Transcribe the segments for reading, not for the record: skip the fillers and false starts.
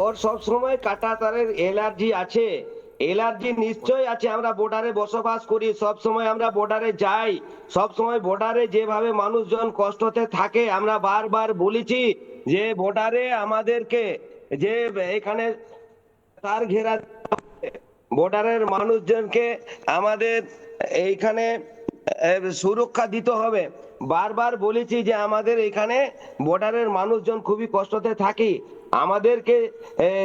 ওর সব সময় কাটা তারের অ্যালার্জি আছে, অ্যালার্জি নিশ্চয়ই আছে। আমরা বর্ডারে বসবাস করি, সব সময় আমরা বর্ডারে যাই, সব সময় বর্ডারে যেভাবে মানুষজন কষ্টতে থাকে আমরা বারবার বলেছি যে বর্ডারে আমাদেরকে যে এখানে তার ঘেরা, বর্ডারের মানুষজনকে আমাদের এইখানে সুরক্ষা দিতে হবে। বারবার বলেছি যে আমাদের এখানে বর্ডারের মানুষজন খুবই কষ্টতে থাকি, আমাদেরকে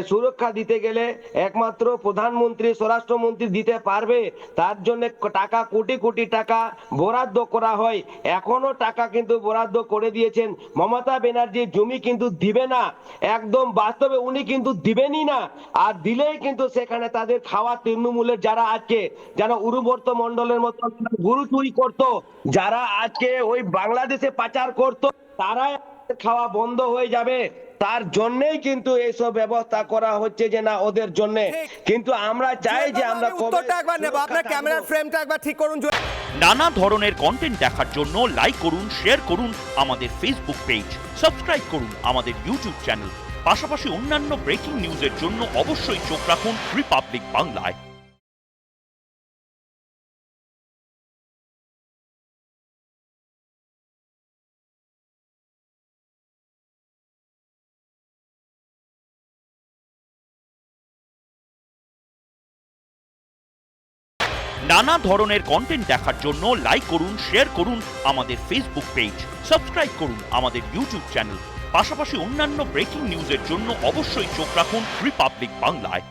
সুরক্ষা দিতে গেলে একমাত্র প্রধানমন্ত্রী স্বরাষ্ট্রমন্ত্রী দিতে পারবে। তার জন্য টাকা কোটি কোটি টাকা বরাদ্দ করা হয়, এখনো টাকা কিন্তু বরাদ্দ করে দিয়েছেন। মমতা ব্যানার্জি জমি কিন্তু দিবে না, একদম বাস্তবে উনি কিন্তু দিবেনই না। আর দিলেই কিন্তু সেখানে তাদের খাওয়া তৃণমূলের যারা আছে, যারা উরুবর্ত মন্ডলের মতো গুরু চুরি করতো, যারা আজকে ওই বাংলাদেশে পাচার করতো, তারাই খাওয়া বন্ধ হয়ে যাবে। তার জন্যই কিন্তু এইসব ব্যবস্থা করা হচ্ছে যে না ওদের জন্য। কিন্তু আমরা চাই যে আমরা উত্তরটা একবার নেব, আপনার ক্যামেরার ফ্রেমটা একবার ঠিক করুন। নানা ধরনের কন্টেন্ট দেখার জন্য লাইক করুন, শেয়ার করুন আমাদের ফেসবুক পেজ, সাবস্ক্রাইব করুন আমাদের ইউটিউব চ্যানেল। পাশাপাশি অন্যান্য ব্রেকিং নিউজের জন্য অবশ্যই চোখ রাখুন রিপাবলিক বাংলায়। নানা ধরনের কন্টেন্ট দেখার জন্য লাইক করুন, শেয়ার করুন আমাদের ফেসবুক পেজ, সাবস্ক্রাইব করুন আমাদের ইউটিউব চ্যানেল। পাশাপাশি অন্যান্য ব্রেকিং নিউজের জন্য অবশ্যই চোখ রাখুন রিপাবলিক বাংলায়।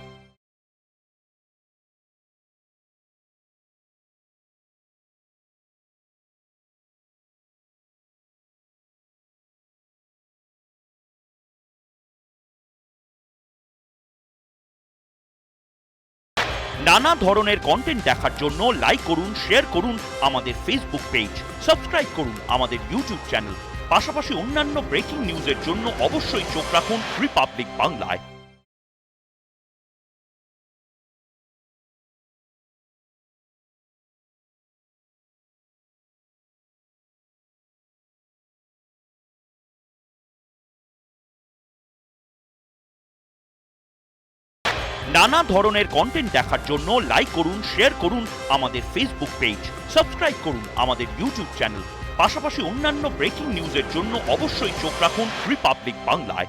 নানা ধরনের কন্টেন্ট দেখার জন্য লাইক করুন, শেয়ার করুন আমাদের ফেসবুক পেজ, সাবস্ক্রাইব করুন আমাদের ইউটিউব চ্যানেল। পাশাপাশি অন্যান্য ব্রেকিং নিউজের জন্য অবশ্যই চোখ রাখুন রিপাবলিক বাংলায়। নানা ধরনের কন্টেন্ট দেখার জন্য লাইক করুন, শেয়ার করুন আমাদের ফেসবুক পেজ, সাবস্ক্রাইব করুন আমাদের ইউটিউব চ্যানেল। পাশাপাশি অন্যান্য ব্রেকিং নিউজের জন্য অবশ্যই চোখ রাখুন রিপাবলিক বাংলায়।